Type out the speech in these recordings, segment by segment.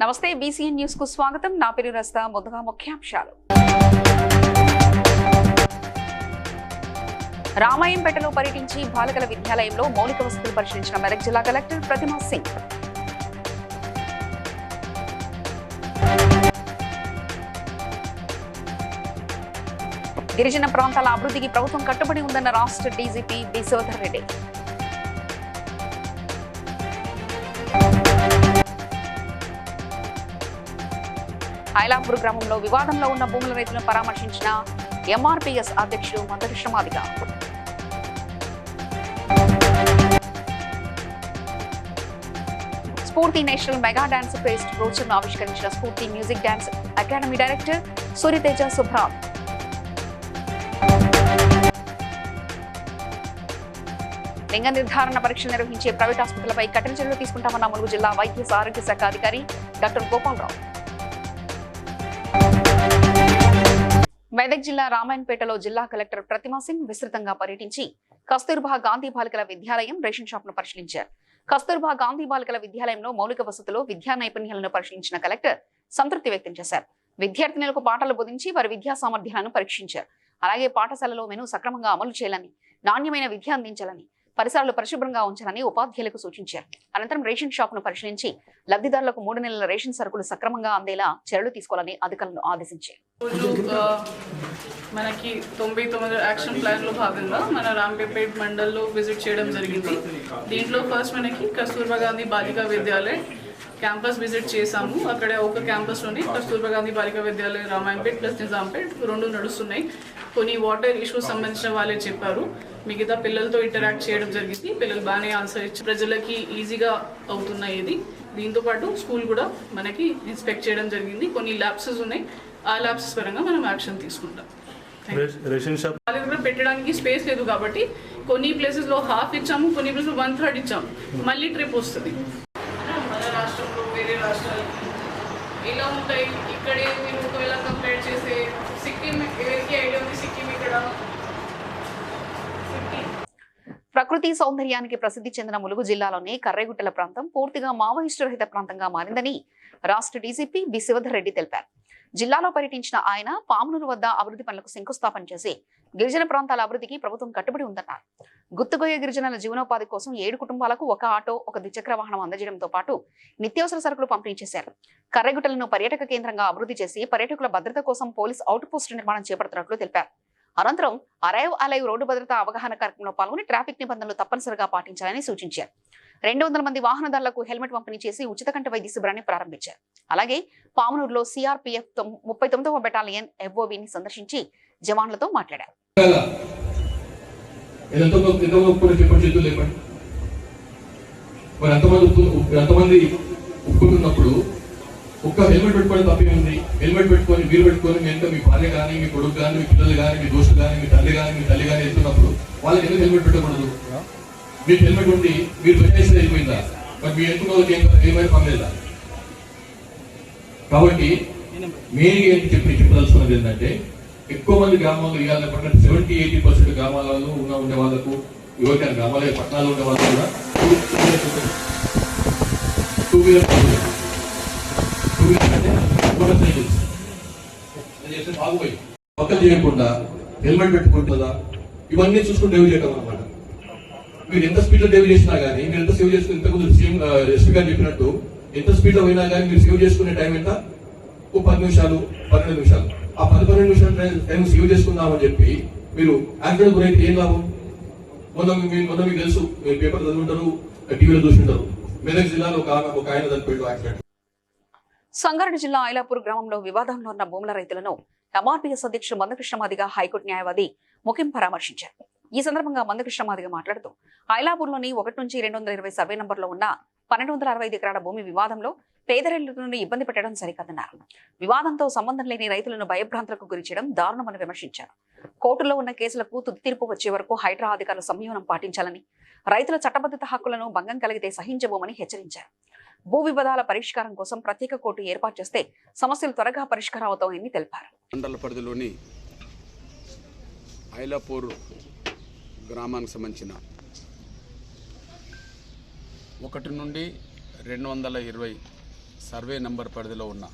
నమస్తే BCN news కు స్వాగతం. నా పేరు రస్తా. ముందుగా ముఖ్యాంశాలు. రామాయంపేటలో పర్యటించి బాలికల విద్యాలయంలో మౌలిక వసతులు పరిశీలించిన మెదక్ జిల్లా కలెక్టర్ ప్రతిమా సింగ్. గిరిజన ప్రాంతాల అభివృద్ధికి ప్రభుత్వం కట్టుబడి ఉందన్న రాష్ట్ర డీజీపీ బిశ్వధర్ రెడ్డి. ఐలాపూర్ గ్రామంలో వివాదంలో ఉన్న భూముల రైతులను పరామర్శించిన ఎంఆర్పీఎస్ అధ్యక్షుడు Mandakrishna Madiga. Spoorthi national mega dance fest బ్రోచర్ను ఆవిష్కరించిన Spoorthi music dance academy director Surya Teja Subram. లింగ నిర్ధారణ పరీక్షలు నిర్వహించే ప్రైవేట్ ఆసుపత్రులపై కఠిన చర్యలు తీసుకుంటామన్న ములుగు జిల్లా వైద్య ఆరోగ్య శాఖ అధికారి డాక్టర్ గోపాలరావు. మెదక్ జిల్లా రామాయణపేటలో జిల్లా కలెక్టర్ ప్రతిమా సింగ్ విస్తృతంగా పర్యటించి కస్తూర్బా గాంధీ బాలికల విద్యాలయం రేషన్ షాప్ ను పరిశీలించారు. కస్తూర్బా గాంధీ బాలికల విద్యాలయంలో మౌలిక వసతులు, విద్యా నైపుణ్యాలను పరిశీలించిన కలెక్టర్ సంతృప్తి వ్యక్తం చేశారు. విద్యార్థినులకు పాఠాలు బోధించి వారి విద్యా సామర్థ్యాలను పరీక్షించారు. అలాగే పాఠశాలలో మెను సక్రమంగా అమలు చేయాలని, నాణ్యమైన విద్య అందించాలని, పరిసరాలు పరిశుభ్రంగా ఉంచాలని ఉపాధ్యాయులకు సూచించారు. అనంతరం రేషన్ షాప్ ను పరిశీలించి లబ్ధిదారులకు 3 నెలల రేషన్ సరుకులు సక్రమంగా అందేలా చర్యలు తీసుకోవాలని అధికారులను ఆదేశించారు. మనకి 99 యాక్షన్ ప్లాన్ లో భాగంగా మన రాంపేట్ మండల్లో విజిట్ చేయడం జరిగింది. దీంట్లో ఫస్ట్ మనకి కస్తూర్బా గాంధీ బాలికా విద్యాలయ క్యాంపస్ విజిట్ చేసాము. అక్కడ ఒక క్యాంపస్లోని కస్తూర్బా గాంధీ బాలికా విద్యాలయం రామాయంపేట్ ప్లస్ నిజాంపేట్ 2 నడుస్తున్నాయి. కొన్ని వాటర్ ఇష్యూస్ సంబంధించిన వాళ్ళే చెప్పారు. మిగతా పిల్లలతో ఇంటరాక్ట్ చేయడం జరిగింది. పిల్లలు బాగానే ఆన్సర్ ఇచ్చి ప్రజలకి ఈజీగా అవుతున్నాయి. ఇది దీంతో పాటు స్కూల్ కూడా మనకి ఇన్స్పెక్ట్ చేయడం జరిగింది. కొన్ని ల్యాబ్సెస్ ఉన్నాయి. ఆ ల్యాబ్సెస్ పరంగా మనం యాక్షన్ తీసుకుంటాం. వాళ్ళ దగ్గర పెట్టడానికి స్పేస్ లేదు కాబట్టి కొన్ని ప్లేసెస్లో హాఫ్ ఇచ్చాము, కొన్ని ప్లేసెస్లో 1/3 ఇచ్చాము. మళ్ళీ ట్రిప్ వస్తుంది. మన రాష్ట్రంలో వేరే రాష్ట్రాలకి ఎలా ఉంటాయి, ఇక్కడే మీరు ఒకవేళ కంపేర్ చేసే సిక్కిం, ఎవరికి ఐడియా ఉంది సిక్కిం ఇక్కడ ప్రకృతి సౌందర్యానికి ప్రసిద్ధి చెందిన ములుగు జిల్లాలోని కర్రెగుట్టల ప్రాంతం పూర్తిగా మావోయిస్టు రహిత ప్రాంతంగా మారిందని రాష్ట్ర డీజీపీ బిశ్వధర్ రెడ్డి తెలిపారు. జిల్లాలో పర్యటించిన ఆయన పామునూరు వద్ద అభివృద్ధి పనులకు శంకుస్థాపన చేసి గిరిజన ప్రాంతాల అభివృద్ధికి ప్రభుత్వం కట్టుబడి ఉందన్నారు. గుత్తుగొయ్య గిరిజనుల జీవనోపాధి కోసం 7 కుటుంబాలకు 1 ఆటో, 1 ద్విచక్ర వాహనం అందజేయడంతో పాటు నిత్యావసర సరుకులు పంపిణీ చేశారు. కర్రెగుట్టలను పర్యాటక కేంద్రంగా అభివృద్ధి చేసి పర్యాటకుల భద్రత కోసం పోలీస్ అవుట్ పోస్ట్ నిర్మాణం చేపడుతున్నట్లు తెలిపారు. అనంతరం అరైవ్ అలైవ్ రోడ్డు భద్రతా అవగాహన కార్యక్రమంలో పాల్గొని ట్రాఫిక్ నిబంధనలు తప్పనిసరిగా పాటించాలని సూచించారు. 200 మంది వాహనదారులకు హెల్మెట్ పంపిణీ చేసి ఉచిత కంటి వైద్య శిబిరాన్ని ప్రారంభించారు. అలాగే పామునూరులో సిఆర్పీఎఫ్ 39వ బెటాలియన్ ఎఫ్ఓబిని సందర్శించి జవాన్లతో మాట్లాడారు. ఒక్క హెల్మెట్ పెట్టుకోవడం తప్పే ఉంది. హెల్మెట్ పెట్టుకొని మీరు పెట్టుకొని మీ భార్య కానీ, మీ కొడుకు కానీ, మీ పిల్లలు కానీ, మీ దోస్తు కానీ, మీ తల్లి కానీ, మీ తల్లి కానీ వెళ్తున్నప్పుడు వాళ్ళకి ఎందుకు హెల్మెట్ పెట్టకూడదు? మీకు హెల్మెట్ ఉండి మీరు పెట్టేసి అయిపోయిందా? మరి మీ ఎంతో వాళ్ళకి ఏమైనా పనిలేదా? కాబట్టి మెయిన్ చెప్పదలుచుకున్నది ఏంటంటే ఎక్కువ మంది గ్రామాల్లో ఇవ్వాలని పట్ల 70-80% గ్రామాలలో ఉండే వాళ్ళకు, ఎవరికైనా గ్రామాల పట్టణాలు ఉండే వాళ్ళు కూడా 2 వీలర్ బాగుపోయి పక్కన చేయకుండా హెల్మెట్ పెట్టుకుంటుందా ఇవన్నీ చూసుకుని డ్రైవ్ చేయటం అనమాట. మీరు ఎంత స్పీడ్ లో డ్రైవ్ చేసినా కానీ, మీరు ఎంత సేవ్ చేసుకుని ఇంతకుముందు సీఎం ఎస్పీ గారు చెప్పినట్టు ఎంత స్పీడ్ లో పోయినా కానీ మీరు సేవ్ చేసుకునే టైం ఎంత? 10 నిమిషాలు, 12 నిమిషాలు. ఆ 10-12 నిమిషాలు టైం సేవ్ చేసుకుందామని చెప్పి మీరు యాక్సిడెంట్ గురైతే ఏం లాభం? మొన్న మీకు తెలుసు, మీరు పేపర్ చదువుంటారు, టీవీలో చూసుకుంటారు. మెదక్ జిల్లాలో ఒక ఆయన చనిపోయాడు యాక్సిడెంట్. సంగారెడ్డి జిల్లా ఐలాపూర్ గ్రామంలో వివాదంలో ఉన్న భూముల రైతులను ఎంఆర్పీఎస్ అధ్యక్షుడు మందకృష్ణ మాదిగ, హైకోర్టు న్యాయవాది ముఖిం పరామర్శించారు. ఈ సందర్భంగా మందకృష్ణ మాదిగ మాట్లాడుతూ ఐలాపూర్లోని 1 నుంచి 220 సర్వే నంబర్లో ఉన్న 1265 ఎకరాల భూమి వివాదంలో పేద రైతులను ఇబ్బంది పెట్టడం సరికాదన్నారు. వివాదంతో సంబంధం లేని రైతులను భయభ్రాంతులకు గురి చేయడం దారుణమని విమర్శించారు. కోర్టులో ఉన్న కేసులకు తుది తీర్పు వచ్చే వరకు హైడ్రా అధికారులు సంయమనం పాటించాలని, రైతుల చట్టబద్ధత హక్కులను భంగం కలిగితే సహించబోమని హెచ్చరించారు. భూ వివాదాల పరిష్కారం కోసం ప్రత్యేక కోర్టు ఏర్పాటు చేస్తే సమస్యలు త్వరగా పరిష్కారం అవుతాయని తెలిపారు. మండల పరిధిలోని ఐలాపూర్ గ్రామానికి సంబంధించిన 1 నుండి 220 సర్వే నంబర్ పరిధిలో ఉన్న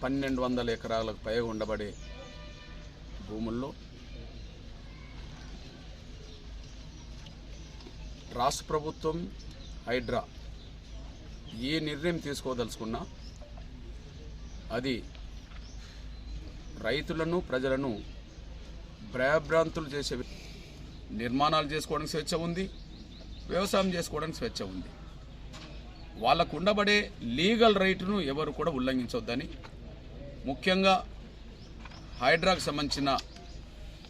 1200 ఎకరాలకు పైగా ఉండబడే భూముల్లో రాష్ట్ర ప్రభుత్వం హైడ్రా ఏ నిర్ణయం తీసుకోదలుచుకున్నా అది రైతులను ప్రజలను భయభ్రాంతులు చేసే నిర్మాణాలు చేసుకోవడానికి స్వేచ్ఛ ఉంది, వ్యవసాయం చేసుకోవడానికి స్వేచ్ఛ ఉంది. వాళ్ళకు ఉండబడే లీగల్ రైట్ను ఎవరు కూడా ఉల్లంఘించవద్దని ముఖ్యంగా హైడ్రాకు సంబంధించిన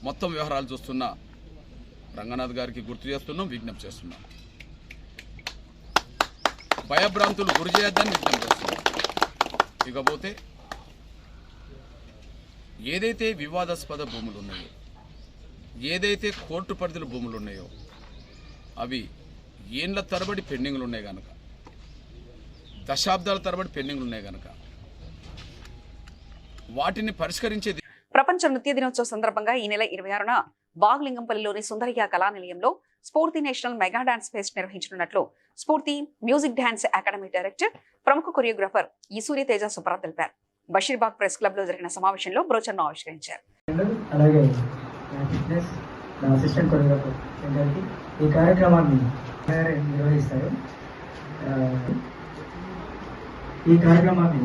మొత్తం వ్యవహారాలు చూస్తున్న రంగనాథ్ గారికి గుర్తు చేస్తున్నాం, విజ్ఞప్తి చేస్తున్నాం. భయభ్రాంతులు గురి చేయొద్దని విజ్ఞప్తి చేస్తున్నాం. ఇకపోతే ఏదైతే వివాదాస్పద భూములు ఉన్నాయో, ఏదైతే కోర్టు పరిధిలో భూములు ఉన్నాయో అవి ఏండ్ల తరబడి పెండింగ్లు ఉన్నాయి కనుక, దశాబ్దాల తరబడి పెండింగ్లు ఉన్నాయి కనుక వాటిని పరిష్కరించేది. ప్రపంచ నృత్య దినోత్సవ సందర్భంగా ఈ నెల 26న బాగ్లింగంపల్లిలోని సుందరయ్య కళానిలయంలో స్ఫూర్తి నేషనల్ మెగా డాన్స్ ఫెస్ట్ నిర్వహించనున్నట్లు స్ఫూర్తి మ్యూజిక్ డాన్స్ అకాడమీ డైరెక్టర్, ప్రముఖ కొరియోగ్రాఫర్ ఈసూర్య తేజ సుబ్రాత్ తెలిపారు. బషీర్బాగ్ ప్రెస్ క్లబ్ లో జరిగిన సమావేశంలో బ్రోచర్ను ఆవిష్కరించారు. అలాగే ఫిట్నెస్ అసిస్టెంట్ కొరియోగ్రాఫర్ గారికి ఈ కార్యక్రమాన్ని నిర్వహిస్తారు. ఈ కార్యక్రమాన్ని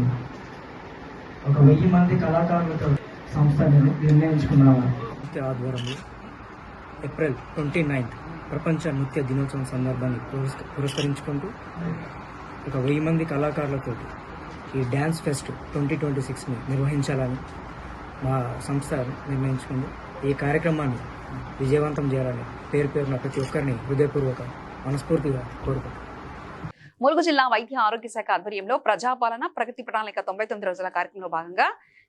ఒక 1000 మంది కళాకారులతో సంస్థ నిర్ణయించుకున్న ఆధ్వర్యంలో ఏప్రిల్ 29 ప్రపంచ నృత్య దినోత్సవం సందర్భాన్ని పురస్కరించుకుంటూ ఒక 1000 మంది కళాకారులతో ఈ డ్యాన్స్ ఫెస్ట్ 2026ని నిర్వహించాలని మా సంస్థ నిర్ణయించుకుంది. ఈ కార్యక్రమాన్ని విజయవంతం చేయాలని పేరున ప్రతి ఒక్కరిని హృదయపూర్వక మనస్ఫూర్తిగా కోరుకుంటున్నాను. ములుగు జిల్లా వైద్య ఆరోగ్య శాఖ ఆధ్వర్యంలో ప్రజాపాలన ప్రగతి ప్రణాళిక 99 రోజుల కార్యక్రమంలో భాగంగా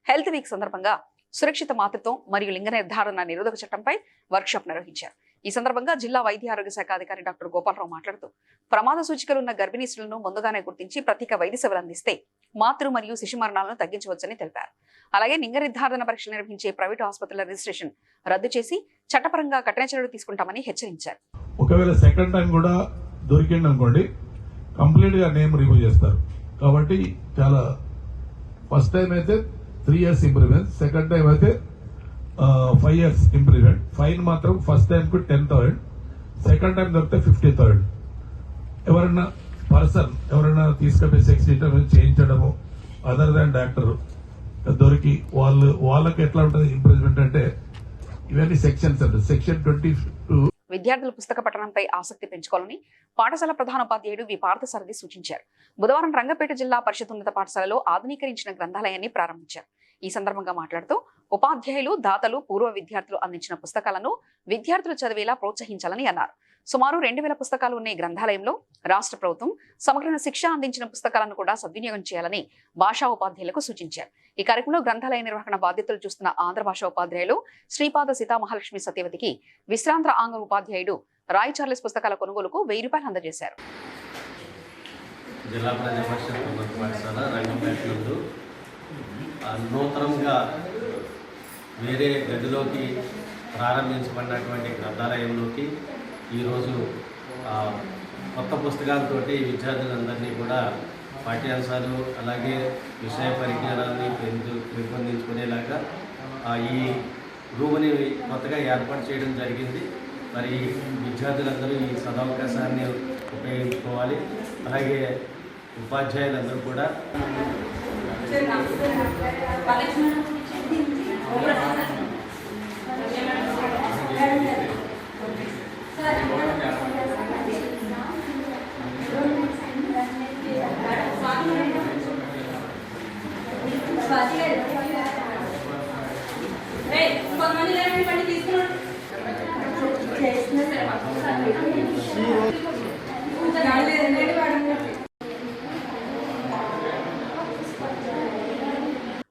హెల్త్ వీక్ సందర్భంగా సురక్షిత మాతృత్వం మరియు లింగ నిర్ధారణ నిరోధక చట్టంపై వర్క్షాప్ నిర్వహించారు. ఈ సందర్భంగా జిల్లా వైద్య ఆరోగ్య శాఖ అధికారి డాక్టర్ గోపాలరావు మాట్లాడుతూ ప్రమాద సూచికలు ఉన్న గర్భిణీ స్త్రీలను ముందుగానే గుర్తించి ప్రత్యేక వైద్య సేవలు అందిస్తే మాతృ మరియు శిశు మరణాలను తగ్గించవచ్చని తెలిపారు. అలాగే లింగ నిర్ధారణ పరీక్షలు నిర్వహించే ప్రైవేటు ఆసుపత్రుల రిజిస్ట్రేషన్ రద్దు చేసి చట్టపరంగా కఠిన చర్యలు తీసుకుంటామని హెచ్చరించారు. ఒకవేళ సెకండ్ టైం కూడా దొరికింది అనుకోండి, కంప్లీట్ గా నేమ్ రిమూవ్ చేస్తారు. కాబట్టి చాలా ఫస్ట్ టైం అయితే 3 years ఇంప్రూవ్మెంట్, సెకండ్ టైం అయితే 5 years ఇంప్రూవ్మెంట్. ఫైన్ మాత్రం ఫస్ట్ టైం కు 10,000, సెకండ్ టైం దొరికితే 50,000. ఎవరైనా పర్సన్ ఎవరైనా తీసుకెళ్లి సెక్స్ ఇంటర్వ్యూ చేయించడము అదర్ దాన్ డాక్టర్ దొరికి వాళ్ళకి ఎట్లా ఉంటుంది ఇంప్రూవ్మెంట్ అంటే ఇవన్నీ సెక్షన్స్ అంటే సెక్షన్ 22. విద్యార్థుల పుస్తక పఠనంపై ఆసక్తి పెంచుకోవాలని పాఠశాల ప్రధానోపాధ్యాయుడు వి పార్థసారథి సూచించారు. బుధవారం రంగపేట జిల్లా పరిషత్ ఉన్నత పాఠశాలలో ఆధునీకరించిన గ్రంథాలయాన్ని ప్రారంభించారు. ఈ సందర్భంగా మాట్లాడుతూ ఉపాధ్యాయులు, దాతలు, పూర్వ విద్యార్థులు అందించిన పుస్తకాలను విద్యార్థులు చదివేలా ప్రోత్సహించాలని అన్నారు. సుమారు 2000 పుస్తకాలు ఉన్న ఈ గ్రంథాలయంలో రాష్ట్ర ప్రభుత్వం సమగ్ర శిక్ష అందించిన పుస్తకాలను కూడా సద్వినియోగం చేయాలని భాషా ఉపాధ్యాయులకు సూచించారు. ఈ కార్యక్రమంలో గ్రంథాలయ నిర్వహణ బాధ్యతలు చూస్తున్న ఆంధ్ర భాషా ఉపాధ్యాయులు శ్రీపాద సీతామహాలక్ష్మి సత్యవతికి విశ్రాంత ఆంగ్ల ఉపాధ్యాయుడు రాయ్ చార్లెస్ పుస్తకాల కొనుగోలుకు 1000 రూపాయలు అందజేశారు. జిల్లా ప్రజా పరిషత్ ఉన్నత పాఠశాల రంగంపేట నందు నూతనంగా వేరే గదిలోకి ప్రారంభించబడినటువంటి గ్రంథాలయంలోకి ఈరోజు కొత్త పుస్తకాలతోటి విద్యార్థులందరినీ కూడా పాఠ్యాంశాలు అలాగే విషయ పరిజ్ఞానాన్ని పెంపొందించుకునేలాగా ఈ రూమ్ని కొత్తగా ఏర్పాటు చేయడం జరిగింది. మరి విద్యార్థులందరూ ఈ సదవకాశాన్ని ఉపయోగించుకోవాలి. అలాగే ఉపాధ్యాయులందరూ కూడా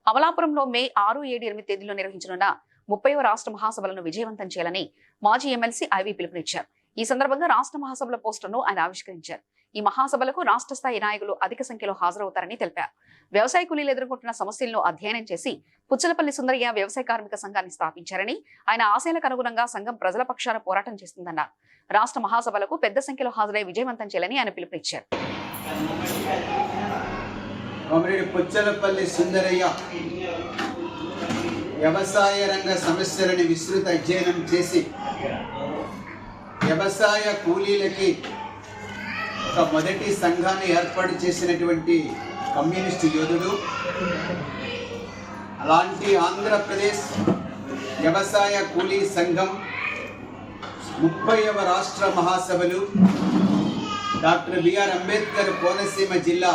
అమలాపురంలో మే 6, 7, 8 తేదీల్లో నిర్వహించనున్న 30వ రాష్ట్ర మహాసభలను విజయవంతం చేయాలని మాజీ ఎమ్మెల్సీ ఐవి పిలుపునిచ్చారు. ఈ సందర్భంగా రాష్ట్ర మహాసభల పోస్టర్ను ఆయన ఆవిష్కరించారు. ఈ మహాసభలకు రాష్ట్ర స్థాయి నాయకులు అధిక సంఖ్యలో హాజరవుతారని తెలిపారు. వ్యవసాయ కూలీలు ఎదుర్కొంటున్న సమస్యలను అధ్యయనం చేసి పుచ్చలపల్లి సుందరయ్య వ్యవసాయ కార్మిక సంఘాన్ని స్థాపించారని, ఆయన ఆశయాలకు అనుగుణంగా సంఘం ప్రజల పక్షాన పోరాటం చేస్తుందన్నారు. రాష్ట్ర మహాసభలకు పెద్ద సంఖ్యలో హాజరై విజయవంతం చేయాలని ఆయన పిలుపునిచ్చారు. కామ్రేడ్ పుచ్చలపల్లి సుందరయ్య వ్యవసాయ రంగ సమస్యలను విస్తృత అధ్యయనం చేసి వ్యవసాయ కూలీలకి ఒక మొదటి సంఘాన్ని ఏర్పాటు చేసినటువంటి కమ్యూనిస్టు యోధుడు. అలాంటి ఆంధ్రప్రదేశ్ వ్యవసాయ కూలీ సంఘం 30వ రాష్ట్ర మహాసభలు డాక్టర్ బిఆర్ అంబేద్కర్ కోనసీమ జిల్లా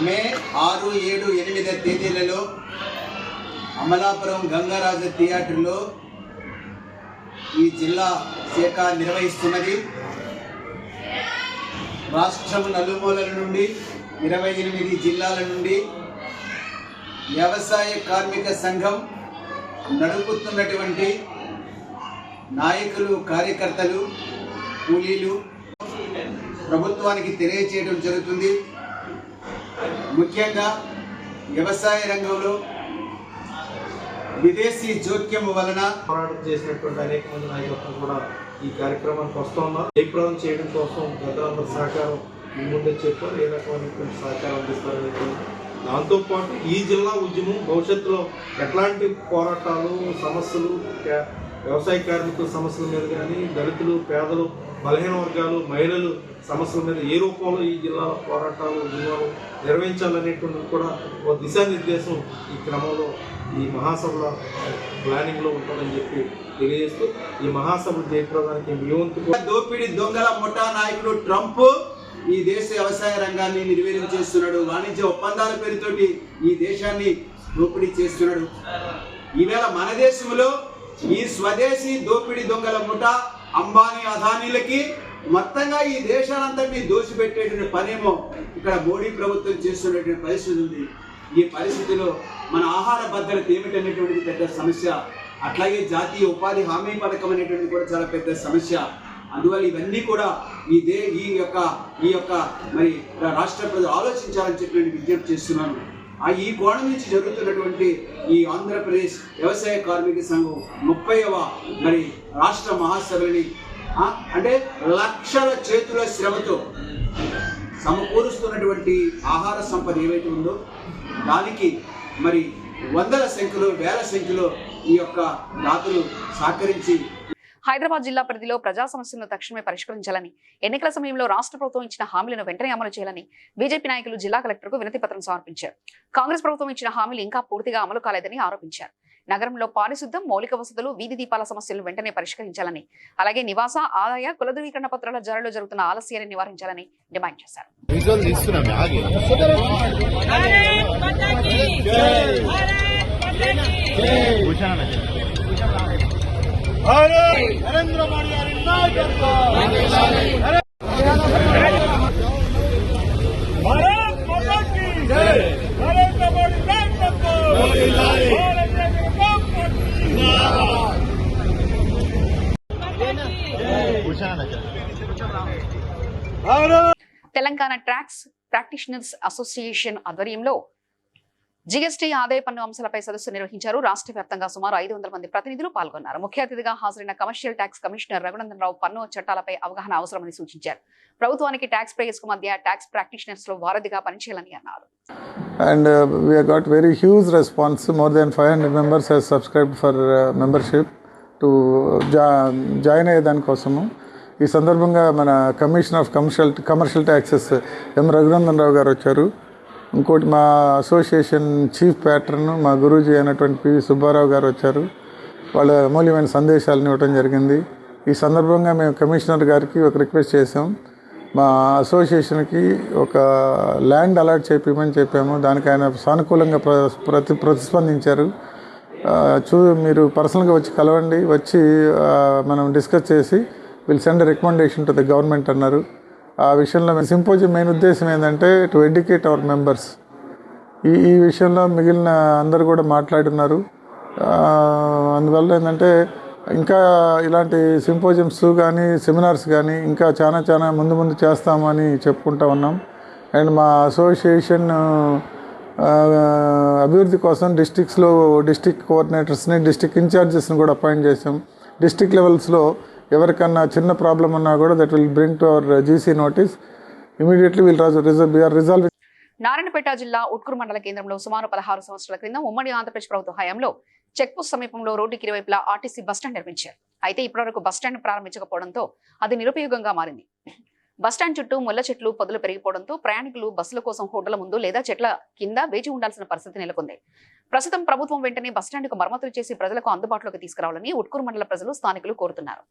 మే 6, 7, 8 తేదీలలో అమలాపురం గంగారాజు థియేటర్లో ఈ జిల్లా శాఖ నిర్వహిస్తున్నది. రాష్ట్రం నలుమూలల నుండి 28 జిల్లాల నుండి వ్యవసాయ కార్మిక సంఘం నడుపుతున్నటువంటి నాయకులు, కార్యకర్తలు, కూలీలు ప్రభుత్వానికి తెలియజేయడం జరుగుతుంది. ముఖ్యంగా వ్యవసాయ రంగంలో విదేశీ జోక్యం వలన పోరాటం చేసినటువంటి అనేక మంది నాయకులు కూడా ఈ కార్యక్రమానికి వస్తూ ఉన్నారు. జయప్రదం చేయడం కోసం పెద్దలందరూ సహకారం ఈ ముందే చెప్పారు, ఏ రకమైనటువంటి సహకారం అందిస్తారనేది. దాంతోపాటు ఈ జిల్లా ఉద్యమం భవిష్యత్తులో ఎట్లాంటి పోరాటాలు, సమస్యలు, వ్యవసాయ కార్మికుల సమస్యల మీద కానీ, దళితులు, పేదలు, బలహీన వర్గాలు, మహిళలు సమస్యల మీద ఏ రూపంలో ఈ జిల్లాలో పోరాటాలు, ఉద్యమాలు నిర్వహించాలనేటువంటిది కూడా ఒక దిశానిర్దేశం ఈ క్రమంలో ఈ మహాసభల ప్లానింగ్లో ఉంటుందని చెప్పి తెలియజేస్తూ ఈ మహాసభలు జయప్రదానికి మీ వంతు. దోపిడీ దొంగల ముఠా నాయకుడు ట్రంప్ ఈ దేశ వ్యవసాయ రంగాన్ని నిర్వీర్యం చేస్తున్నాడు. వాణిజ్య ఒప్పందాల పేరుతోటి ఈ దేశాన్ని దోపిడీ చేస్తున్నాడు. ఈవేళ మన దేశంలో ఈ స్వదేశీ దోపిడీ దొంగల ముఠా అంబానీ, అదానీలకి మొత్తంగా ఈ దేశానంతటినీ దోషిపెట్టేటువంటి పనేమో ఇక్కడ మోడీ ప్రభుత్వం చేస్తున్నటువంటి పరిస్థితి ఉంది. ఈ పరిస్థితిలో మన ఆహార భద్రత ఏమిటనేటువంటిది పెద్ద సమస్య. అట్లాగే జాతీయ ఉపాధి హామీ పథకం అనేటువంటిది కూడా చాలా పెద్ద సమస్య. అందువల్ల ఇవన్నీ కూడా ఈ యొక్క మరి రాష్ట్ర ప్రజలు ఆలోచించాలని చెప్పి నేను విజ్ఞప్తి చేస్తున్నాను. ఈ కోణం నుంచి జరుగుతున్నటువంటి ఈ ఆంధ్రప్రదేశ్ వ్యవసాయ కార్మిక సంఘం 30వ మరి రాష్ట్ర మహాసభలని అంటే లక్షల చేతుల శ్రమతో సమకూరుస్తున్నటువంటి ఆహార సంపద ఏవైతే ఉందో దానికి మరి వందల సంఖ్యలో, వేల సంఖ్యలో ఈ యొక్క దాతలు సహకరించి హైదరాబాద్ జిల్లా పరిధిలో ప్రజా సమస్యలను తక్షణమే పరిష్కరించాలని, ఎన్నికల సమయంలో రాష్ట్ర ప్రభుత్వం ఇచ్చిన హామీలను వెంటనే అమలు చేయాలని బీజేపీ నాయకులు జిల్లా కలెక్టర్కు వినతి పత్రం సమర్పించారు. కాంగ్రెస్ ప్రభుత్వం ఇచ్చిన హామీలు ఇంకా పూర్తిగా అమలు కాలేదని ఆరోపించారు. నగరంలో పారిశుద్ధ్యం, మౌలిక వసతులు, వీధి దీపాల సమస్యలను వెంటనే పరిష్కరించాలని, అలాగే నివాస, ఆదాయ, కుల ధృవీకరణ పత్రాల జారీలో జరుగుతున్న ఆలస్యాన్ని నివారించాలని డిమాండ్ చేశారు. నరేంద్ర మోడీ గారి నాయకత్వం, భారత్ మాతా కీ జై, నరేంద్ర మోడీ నాయకత్వం, తెలంగాణ ట్యాక్స్ ప్రాక్టీషనర్స్ అసోసియేషన్ ఆధ్వర్యంలో జీఎస్టీ ఆదాయ పన్ను అంశాలపై సదస్సు నిర్వహించారు. రాష్ట్ర వ్యాప్తంగా సుమారు 500 మంది ప్రతినిధులు పాల్గొన్నారు. ముఖ్య అతిథిగా హాజరైన commercial tax commissioner Raghunandan Rao పన్ను చట్టాలపై అవగాహన అవసరమని సూచించారు. ప్రభుత్వానికి ట్యాక్స్ పేయర్స్ కు మధ్య ట్యాక్స్ ప్రాక్టీషనర్స్ లో వారధిగా పనిచేయాలని అన్నారు. And we have got very huge response. More than 500 members have subscribed for membership to join అయ్యేదాని కోసము. ఈ సందర్భంగా మన కమిషన్ ఆఫ్ కమర్షియల్ ట్యాక్సెస్ ఎం రఘునందన్ రావు గారు వచ్చారు. ఇంకోటి మా అసోసియేషన్ చీఫ్ ప్యాట్రన్ మా గురూజీ అయినటువంటి పివి సుబ్బారావు గారు వచ్చారు. వాళ్ళ అమూల్యమైన సందేశాలను ఇవ్వడం జరిగింది. ఈ సందర్భంగా మేము కమిషనర్ గారికి ఒక రిక్వెస్ట్ చేసాం. మా అసోసియేషన్కి ఒక ల్యాండ్ అలాట్ చేయించమని చెప్పాము. దానికి ఆయన సానుకూలంగా ప్రతిస్పందించారు. మీరు పర్సనల్గా వచ్చి కలవండి, వచ్చి మనం డిస్కస్ చేసి will send recommendation to the government అన్నారు. ఆ విషయంలో సింపోజియం మెయిన్ ఉద్దేశం ఏంటంటే టు ఎడ్యుకేట్ అవర్ మెంబర్స్. ఈ విషయంలో మిగిలిన అందరూ కూడా మాట్లాడున్నారు. అందువల్ల ఏంటంటే ఇంకా ఇలాంటి సింపోజియమ్స్ కానీ సెమినార్స్ కానీ ఇంకా చాలా ముందు చేస్తామని చెప్పుకుంటూ ఉన్నాం. అండ్ మా అసోసియేషన్ అభివృద్ధి కోసం డిస్ట్రిక్ట్స్లో డిస్ట్రిక్ట్ కోఆర్డినేటర్స్ని, డిస్ట్రిక్ట్ ఇన్ఛార్జెస్ని కూడా అపాయింట్ చేసాం. డిస్ట్రిక్ట్ లెవెల్స్లో ఎవరికన్నా చిన్న ప్రాబ్లం ఉన్నా కూడా that will bring to our GC notice. Immediately we are resolve. Narayanpet జిల్లా ఉట్కూరు మండల కేంద్రంలో సుమారు 16 సంవత్సరాల క్రితం ఉమ్మడి ఆంధ్రప్రదేశ్ ప్రభుత్వ హయాంలో చెక్పోస్ట్ సమీపంలో రోడ్డుకి ఇరువైపులా ఆర్టీసీ బస్టాండ్ నిర్మించారు. అయితే ఇప్పటివరకు బస్టాండ్ ప్రారంభించకపోవడంతో అది నిరుపయోగంగా మారింది. బస్టాండ్ చుట్టూ ముళ్ల చెట్లు పొదలు పెరిగిపోవడంతో ప్రయాణికులు బస్సుల కోసం హోటళ్ల ముందు లేదా చెట్ల కింద వేచి ఉండాల్సిన పరిస్థితి నెలకొంది. ప్రస్తుతం ప్రభుత్వం వెంటనే బస్టాండ్కు మరమ్మతులు చేసి ప్రజలకు అందుబాటులోకి తీసుకురావాలని ఉట్కూరు మండల ప్రజలు స్థానికులు కోరుతున్నారు.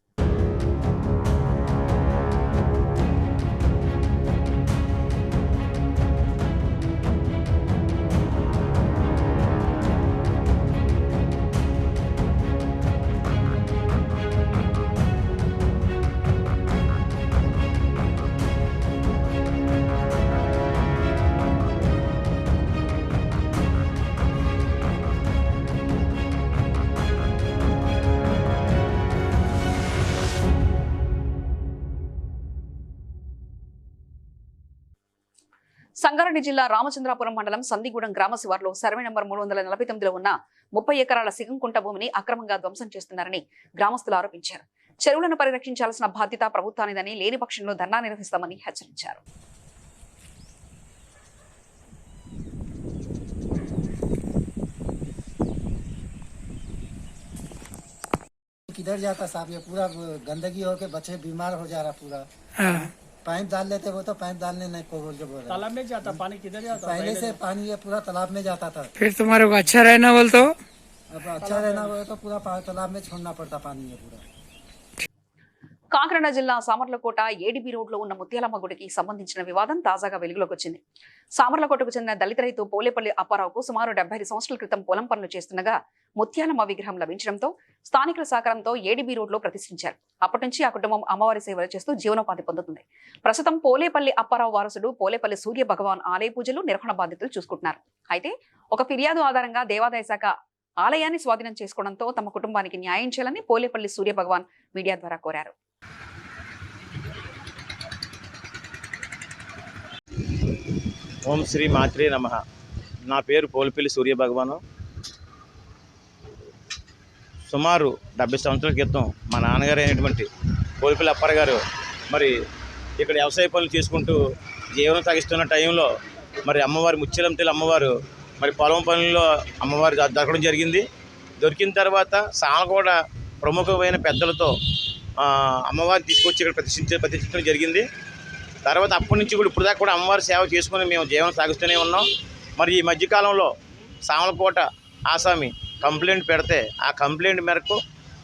సంగారెడ్డి జిల్లా రామచంద్రాపురం మండలం సందిగూడెం గ్రామ శివార్లో సర్వే నంబర్ 349లో ఉన్న 30 ఎకరాల సిగంకుంట భూమిని అక్రమంగా ధ్వంసం చేస్తున్నారని గ్రామస్తులు ఆరోపించారు. చెరువులను పరిరక్షించాల్సిన బాధ్యత ప్రభుత్వానిదని, లేని పక్షంలో ధర్నా నిర్వహిస్తామని హెచ్చరించారు. किधर जाता साहब, ये पूरा गंदगी होके बच्चे बीमार हो जा रहा पूरा। पाइप डाल लेते वो तो पाइप डालने नहीं को बोल के बोल रहे। तालाब में जाता पानी, किधर जाता? पहले से पानी ये पूरा तालाब में जाता था। फिर तुम्हारे को अच्छा रहना बोल तो अब अच्छा रहना बोले तो पूरा तालाब में छोड़ना पड़ता पानी ये पूरा। కాకినాడ జిల్లా సామర్లకోట ఏడిబి రోడ్లో ఉన్న ముత్యాలమ్మ గుడికి సంబంధించిన వివాదం తాజాగా వెలుగులోకి వచ్చింది. సామర్లకోటకు చెందిన దళిత రైతు పోలేపల్లి అప్పారావుకు సుమారు 75 సంవత్సరాల క్రితం పొలం పనులు చేస్తుండగా ముత్యాలమ్మ విగ్రహం లభించడంతో స్థానికుల సహకారంతో ఏడిబి రోడ్లో ప్రతిష్ఠించారు. అప్పటి నుంచి ఆ కుటుంబం అమ్మవారి సేవలు చేస్తూ జీవనోపాధి పొందుతుంది. ప్రస్తుతం పోలేపల్లి అప్పారావు వారసుడు పోలేపల్లి సూర్య భగవాన్ ఆలయ పూజలు, నిర్వహణ బాధ్యతలు చూసుకుంటున్నారు. అయితే ఒక ఫిర్యాదు ఆధారంగా దేవాదాయ శాఖ ఆలయాన్ని స్వాధీనం చేసుకోవడంతో తమ కుటుంబానికి న్యాయం చేయాలని పోలేపల్లి సూర్య భగవాన్ మీడియా ద్వారా కోరారు. ఓం శ్రీ మాత్రే నమః. నా పేరు పోలిపల్లి సూర్య భగవాను. సుమారు 70 సంవత్సరాల క్రితం మా నాన్నగారు అయినటువంటి పోలిపల్లి అప్పారావు గారు మరి ఇక్కడ వ్యవసాయ పనులు చేసుకుంటూ జీవనం సాగిస్తున్న టైంలో మరి అమ్మవారి ముత్యాలమ్మ తల్లి అమ్మవారు మరి పొలం పనుల్లో అమ్మవారు దొరకడం జరిగింది. దొరికిన తర్వాత సామలకోట ప్రముఖమైన పెద్దలతో అమ్మవారిని తీసుకొచ్చి ఇక్కడ ప్రతిష్ఠించడం జరిగింది. తర్వాత అప్పటి నుంచి కూడా ఇప్పుడు దాకా కూడా అమ్మవారి సేవ చేసుకుని మేము జీవనం సాగిస్తూనే ఉన్నాం. మరి ఈ మధ్యకాలంలో సామలకోట ఆసామి కంప్లైంట్ పెడితే ఆ కంప్లైంట్ మేరకు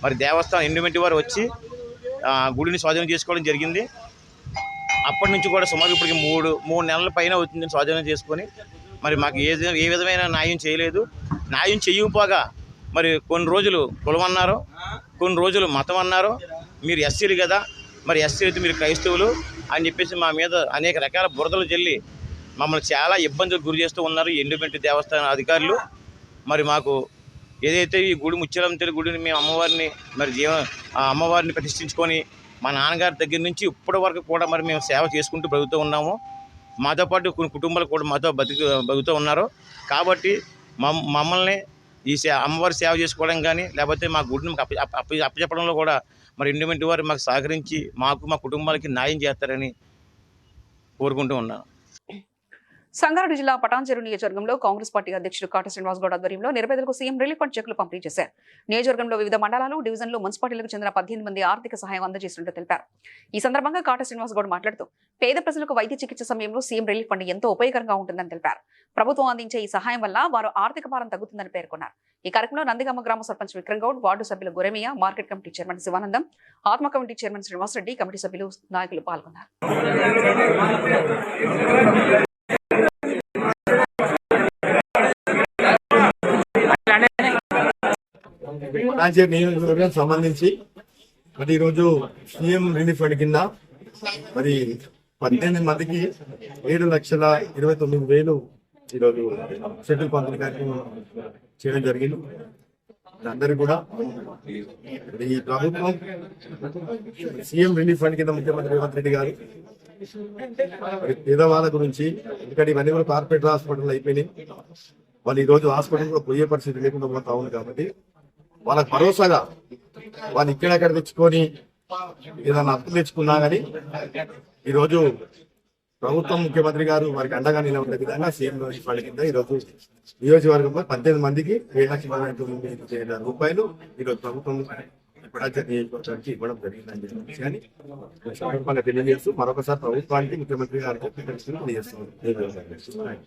మరి దేవస్థానం ఎండోమెంట్ వారు వచ్చి గుడిని స్వాధీనం చేసుకోవడం జరిగింది. అప్పటి నుంచి కూడా సుమారు ఇప్పటికి మూడు నెలల పైన అవుతుంది స్వాధీనం చేసుకొని. మరి మాకు ఏ విధమైన న్యాయం చేయలేదు. న్యాయం చేయకపోగా మరి కొన్ని రోజులు కులం అన్నారు, కొన్ని రోజులు మతం అన్నారు. మీరు ఎస్సీలు కదా, మరి ఎస్సీ అయితే మీరు క్రైస్తవులు అని చెప్పేసి మా మీద అనేక రకాల బురదలు జల్లి మమ్మల్ని చాలా ఇబ్బందులకు గురి చేస్తూ ఉన్నారు ఎండోమెంట్ దేవస్థాన అధికారులు. మరి మాకు ఏదైతే ఈ గుడి ముత్యాలమ్మ తల్లి గుడిని మేము అమ్మవారిని ప్రతిష్ఠించుకొని మా నాన్నగారి దగ్గర నుంచి ఇప్పటి వరకు కూడా మరి మేము సేవ చేసుకుంటూ బతుకుతూ ఉన్నాము. మాతో పాటు కొన్ని కుటుంబాలు కూడా మాతో బతుకుతూ ఉన్నారు. కాబట్టి మమ్మల్ని ఈ అమ్మవారి సేవ చేసుకోవడం కానీ లేకపోతే మా గుడిని అప్పచెప్పడంలో కూడా మరి ఎండోమెంట్ వారు మాకు సహకరించి మా కుటుంబాలకి న్యాయం చేస్తారని కోరుకుంటూ ఉన్నాను. సంగారెడ్డి జిల్లా పటాన్చెరు నియోజకవర్గంలో కాంగ్రెస్ పార్టీ అధ్యక్షుడు కాట శ్రీనివాస్ గౌడ్ ఆధ్వర్యంలో నిరుపేదలకు సీఎం రిలీఫ్ ఫండ్ చెక్కులు పంపిణీ చేశారు. నియోజకవర్గంలో వివిధ మండలాలు, డివిజన్లు, మున్సిపాలిటీలకు చెందిన 18 మంది ఆర్థిక సహాయం అందజేసినట్టు తెలిపారు. ఈ సందర్భంగా కాట శ్రీనివాస్ గౌడ్ మాట్లాడుతూ పేద ప్రజలకు వైద్య చికిత్స సమయంలో సీఎం రిలీఫ్ ఫండ్ ఎంతో ఉపయోగకరంగా ఉంటుందని తెలిపారు. ప్రభుత్వం అందించే ఈ సహాయం వల్ల వారు ఆర్థిక భారం తగ్గుతుందని పేర్కొన్నారు. ఈ కార్యక్రమంలో నందిగామ గ్రామ సర్పంచ్ విక్రమ్ గౌడ్, వార్డు సభ్యులు గురమియ, మార్కెట్ కమిటీ చైర్మన్ శివానందం, ఆత్మ committee chairman Srinivas Reddy, committee సభ్యులు, నాయకులు పాల్గొన్నారు. నియోజకవర్గం సంబంధించి మరి ఈరోజు సీఎం రిలీఫ్ ఫండ్ కింద మరి 18 మందికి 7,29,000 ఈరోజు షెడ్యూల్ పంపిణీ కార్యక్రమం చేయడం జరిగింది. అందరూ కూడా ఈ ప్రభుత్వం సీఎం రిలీఫ్ ఫండ్ కింద ముఖ్యమంత్రి రేవంత్ రెడ్డి గారు పేదవాళ్ళ గురించి, ఎందుకంటే ఇవన్నీ కూడా కార్పొరేట్ హాస్పిటల్ అయిపోయినాయి. వాళ్ళు ఈరోజు హాస్పిటల్ కూడా పోయే పరిస్థితి లేకుండా పోతా ఉంది. కాబట్టి వాళ్ళకి భరోసాగా వాళ్ళు ఇక్కడెక్కడ తెచ్చుకొని ఏదైనా అప్పు తెచ్చుకున్నా కానీ ఈరోజు ప్రభుత్వం ముఖ్యమంత్రి గారు వారికి అండగా నిలబడే విధంగా సీఎం వాళ్ళ కింద ఈరోజు నియోజకవర్గంలో 18 మందికి 7,29,000 రూపాయలు ఈరోజు ప్రభుత్వం నియోజకవర్గానికి ఇవ్వడం జరిగిందని చెప్పేసి కానీ సందర్భంగా తెలియజేస్తూ మరొకసారి ప్రభుత్వానికి ముఖ్యమంత్రి గారికి తెలియజేస్తున్నాం.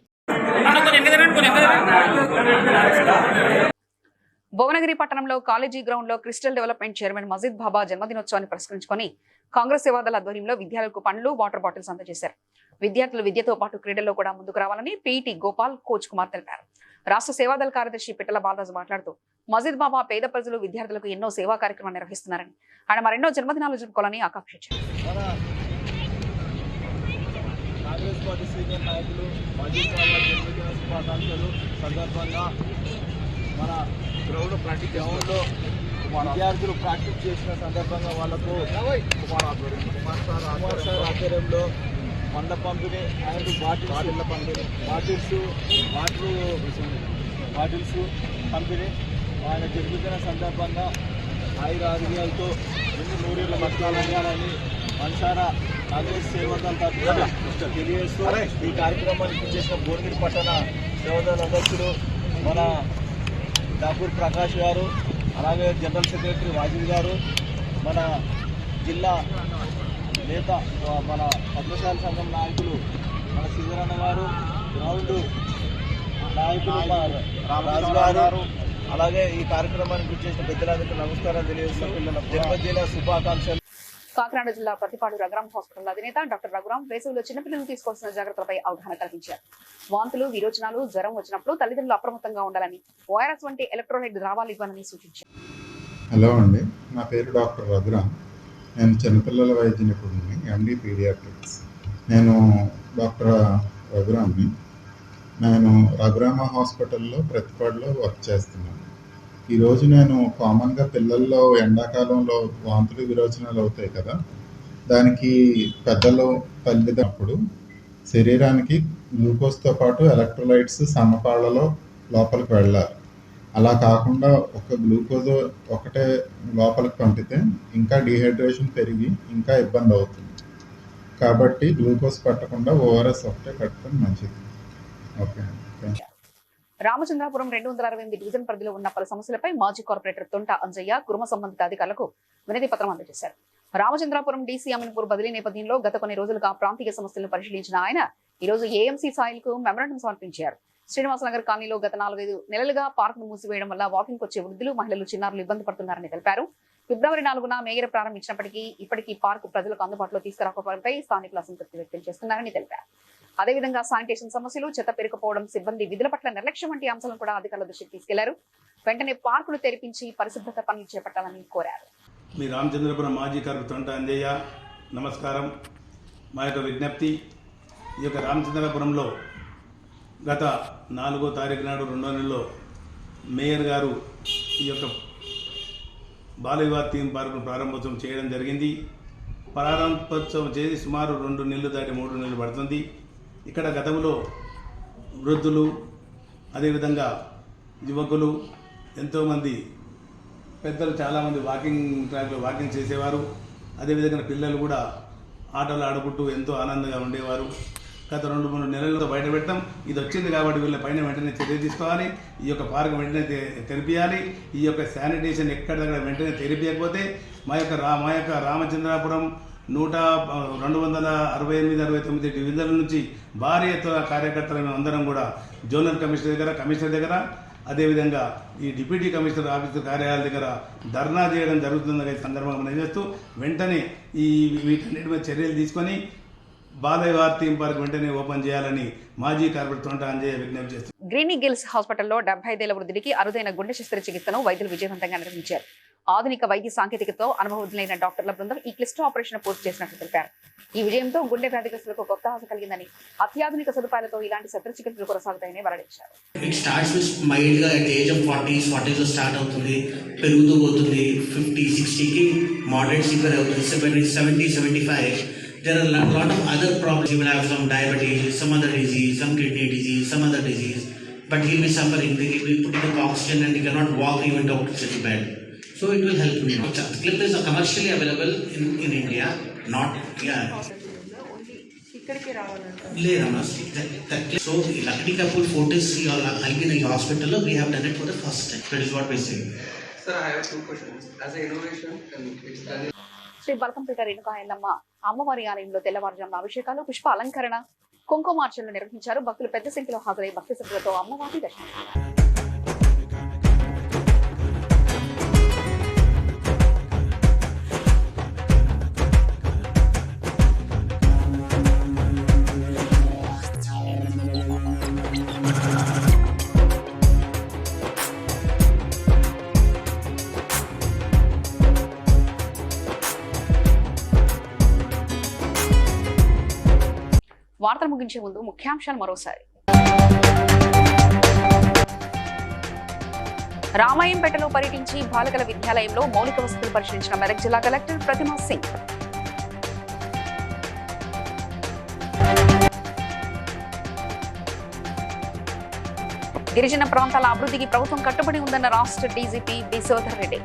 భువనగిరి పట్టణంలో కాలేజీ గ్రౌండ్ లో క్రిస్టల్ డెవలప్మెంట్ చైర్మన్ మజీద్ బాబా జన్మదినోత్సవాన్ని పురస్కరించుకొని కాంగ్రెస్ సేవాదళ ఆధ్వర్యంలో విద్యార్థులకు పండ్లు వాటర్ బాటిల్స్ అందజేశారు. విద్యార్థులు విద్యతో పాటు క్రీడల్లో కూడా ముందుకు రావాలని పీఈటీ గోపాల్ కోచ్ కుమార్ తెలిపారు. రాష్ట్ర సేవాదళ కార్యదర్శి పిట్టల బాలరాజు మాట్లాడుతూ మజీద్ బాబా పేద ప్రజలు విద్యార్థులకు ఎన్నో సేవా కార్యక్రమాలు నిర్వహిస్తున్నారని ఆయన మరెన్నో జన్మదినాలు జరుపుకోవాలని ఆకాంక్షించారు. కాంగ్రెస్ పార్టీ సీనియర్ నాయకులు మజీద్ బాబా జన్మదిన శుభాకాంక్షలు సందర్భంగా మన గ్రౌండ్ గ్రౌండ్లో విద్యార్థులు ప్రాక్టీస్ చేసిన సందర్భంగా వాళ్లకు కుమార్ సార్ ఆధ్వర్యంలో పండ్ల పంపిణీ అండ్ బాటిళ్ళ పంపిణీ బాటిల్స్ పంపిణీ ఆయన జన్మదిన సందర్భంగా ఆయురారోగ్యాలతో ఎన్ని నూరేళ్ల బతకాలని మనసారా కాంగ్రెస్ సేవాదళ తరఫున తెలియజేస్తూ ఈ కార్యక్రమానికి చేసిన భువనగిరి పట్టణ సేవాదళ అధ్యక్షుడు మన డాపూర్ ప్రకాష్ గారు, అలాగే జనరల్ సెక్రటరీ వాజిద్ గారు, మన జిల్లా నేత మన పద్మశాల సంఘం నాయకులు మన శ్రీధరన్న గారు, గ్రౌండ్ నాయకులు రాజు గారు, అలాగే ఈ కార్యక్రమానికి చేసిన పెద్దలందరికీ నమస్కారం తెలియజేస్తూ పిల్లల జన్మదిన శుభాకాంక్షలు. కాకినాడ జిల్లా ప్రతిపాడు రఘురాం హాస్పిటల్ అధినేత డాక్టర్ రఘురాం వేసవిలో చిన్నపిల్లలు తీసుకోవాల్సిన జాగ్రత్తలపై అవగాహన కల్పించారు. వాంతులు, విరోచనాలు, జ్వరం వచ్చినప్పుడు తల్లిదండ్రులు అప్రమత్తంగా ఉండాలని, ఓఆర్ఎస్ వంటి ఎలక్ట్రోలైట్ ద్రావాలు ఇవ్వాలని సూచించారు. హలో అండి, నా పేరు డాక్టర్ రఘురాం. నేను చిన్నపిల్లల వైద్య నిపుణుడిని, ఎండి పీడియాట్రిక్స్. నేను డాక్టర్ రఘురాంని. నేను రఘురామ హాస్పిటల్లో ప్రతిపాడులో వర్క్ చేస్తున్నాను. ఈరోజు నేను కామన్గా పిల్లల్లో ఎండాకాలంలో వాంతులు విరోచనాలు అవుతాయి కదా, దానికి పెద్దలు తల్లిదండ్రులు శరీరానికి గ్లూకోజ్తో పాటు ఎలక్ట్రోలైట్స్ సమపాళ్లలో లోపలికి వెళ్ళాలి. అలా కాకుండా ఒక గ్లూకోజ్ ఒకటే లోపలికి పంపితే ఇంకా డీహైడ్రేషన్ పెరిగి ఇంకా ఇబ్బంది అవుతుంది. కాబట్టి గ్లూకోజ్ పట్టకుండా ఓఆర్ఎస్ ఒకటే కట్టడం మంచిది. ఓకే. రామచంద్రాపురం 268 డివిజన్ పరిధిలో ఉన్న పలు సమస్యలపై మాజీ కార్పొరేటర్ తొంట అంజయ్య కుర్మ సంబంధిత అధికారులకు వినతి పత్రం అందజేశారు. రామచంద్రాపురం డీసీ అమీన్పూర్ బదిలీ నేపథ్యంలో గత కొన్ని రోజులుగా ప్రాంతీయ సమస్యలను పరిశీలించిన ఆయన ఈ రోజు ఏఎంసీ సాయిల్కు మెమరాండం సమర్పించారు. శ్రీనివాసనగర్ కాలనీలో గత 4-5 నెలలుగా పార్కును మూసివేయడం వల్ల వాకింగ్ వచ్చే వృద్ధులు, మహిళలు, చిన్నారులు ఇబ్బంది పడుతున్నారని తెలిపారు. ఫిబ్రవరి 4న మేయర్ ప్రారంభించినప్పటికీ ఇప్పటికీ పార్కు ప్రజలకు అందుబాటులో తీసుకురాకపోవడంపై స్థానికులు అసంతృప్తి వ్యక్తం చేస్తున్నారని తెలిపారు. అదేవిధంగా శానిటేషన్ సమస్యలు, చెత్త పేరుకుపోవడం, సిబ్బంది విధుల పట్ల నిర్లక్ష్యం వంటి అంశాలను కూడా అధికారుల దృష్టికి తీసుకెళ్లారు. వెంటనే పార్కులు తెరిపించి పరిశుభ్రత పనులు చేపట్టాలని కోరారు. మీ రామచంద్రపురం మాజీ కార్పొరేటర్ తొంట అంజయ్య, నమస్కారం. మా యొక్క విజ్ఞప్తి, ఈ యొక్క రామచంద్రపురంలో గత 4వ తారీఖు నాడు 2వ నెలలో మేయర్ గారు ఈ యొక్క బాల వివాహ థీమ్ పార్కును ప్రారంభోత్సవం చేయడం జరిగింది. ప్రారంభోత్సవం చేసి సుమారు 2 నెలలు దాటి 3 నెలలు పడుతుంది. ఇక్కడ గతంలో వృద్ధులు, అదేవిధంగా యువకులు, ఎంతోమంది పెద్దలు చాలామంది వాకింగ్ ట్రాక్లో వాకింగ్ చేసేవారు. అదేవిధంగా పిల్లలు కూడా ఆటలు ఆడుకుంటూ ఎంతో ఆనందంగా ఉండేవారు. గత 2-3 నెలలతో బయట పెట్టాం. ఇది వచ్చింది కాబట్టి వీళ్ళ పైన వెంటనే చర్య తీసుకోవాలి. ఈ యొక్క పార్క్ వెంటనే తెరిపియాలి. ఈ యొక్క శానిటేషన్ ఎక్కడ వెంటనే తెరిపియకపోతే మా యొక్క రామచంద్రాపురం 268-69 డివిజన్ల నుంచి భారీ ఎత్తున కార్యకర్తలు అందరం కూడా జోనల్ కమిషనర్ దగ్గర అదేవిధంగా ఈ డిప్యూటీ కమిషనర్ ఆఫీసు కార్యాలయాల దగ్గర ధర్నా చేయడం జరుగుతుందని సందర్భంగా తెలియజేస్తూ వెంటనే వీటన్నిటి మీద చర్యలు తీసుకొని బాల వివాహ థీమ్ పార్క్ వెంటనే ఓపెన్ చేయాలని మాజీ కార్పొరేటర్ తొంట అంజయ్య విజ్ఞప్తి చేస్తారు. గ్రీనీ గిల్స్ హాస్పిటల్లో 75 ఏళ్ల వృద్ధుడికి అరుదైన గుండె శస్త్రచికిత్సను వైద్యులు విజయవంతంగా నిర్వహించారు. ఆధునిక వైద్య సాంకేతికతో అనుభవజ్ఞులైన డాక్టర్ల బృందం ఈ క్లిష్ట ఆపరేషన్ పూర్తి చేసినట్లు తెలిపారు. ఈ విజయంతో గుండె వ్యాధిగ్రస్తులకు కొత్త ఆశ కలిగిందని, అత్యాధునిక సదుపాయాలతో ఇలాంటి శస్త్రచికిత్సలు కొనసాగుతాయని వెల్లడించారు. It starts with mild గా at the age of 40s లో స్టార్ట్ అవుతుంది, పెరుగుతూ పోతుంది. 50-60కి మోడరేట్ సివియర్ అవుతుంది. 70-75 there are a lot of other problems. He will have some diabetes, some other disease, some kidney disease, some other disease, but he will be suffering. He will be put in the oxygen and he cannot walk even out of such bed. So So it will help me. Clip is commercially available in India, not So Lakdi Kapur Fortis Albina Hospital, we have done it for the first time. That is what we say. Sir, I have 2 questions. As an innovation, and it's done. Shri Balkampet Renuka Yellamma అమ్మవారి ఆలయంలో తెల్లవారుజామున అభిషేకాలు, పుష్ప అలంకరణ, కుంకుమార్చనలు నిర్వహించారు. భక్తులు పెద్ద సంఖ్యలో హాజరై భక్తి శ్రద్ధలతో అమ్మవారిని దర్శించారు. వార్తలు ముగించే ముందు ముఖ్యాంశాలు మరోసారి. రామాయంపేటలో పర్యటించి బాలికల విద్యాలయంలో మౌలిక వసతులు పరిశీలించిన మెదక్ జిల్లా కలెక్టర్ ప్రతిమా సింగ్. గిరిజన ప్రాంతాల అభివృద్ధికి ప్రభుత్వం కట్టుబడి ఉందన్న రాష్ట్ర డీజీపీ బి శివధర్ రెడ్డి.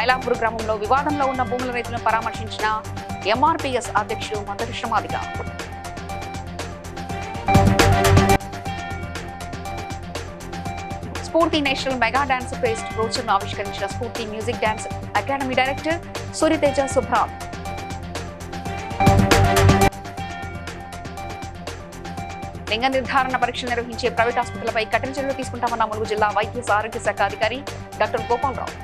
ఐలాపూర్ గ్రామంలో వివాదంలో ఉన్న భూముల రైతులను పరామర్శించిన ఎంఆర్పీఎస్ అధ్యక్షుడు Mandakrishna Madiga. Spoorthi national mega dance fest బ్రోచర్ను ఆవిష్కరించిన Spoorthi music dance academy director Suryateja Subhran. లింగ నిర్ధారణ పరీక్షలు నిర్వహించే ప్రైవేట్ ఆసుపత్రులపై కఠిన చర్యలు తీసుకుంటామన్న ములుగు జిల్లా వైద్య ఆరోగ్య శాఖ అధికారి డాక్టర్ గోపాలరావు.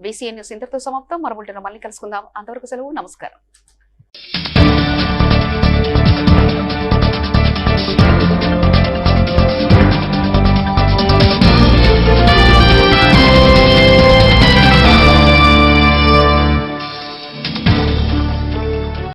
VCN న్యూస్ ఇంతటితో సమాప్తం. మరో బులెటిన్లో మళ్ళీ కలుసుకుందాం. అంతవరకు సెలవు. నమస్కారం.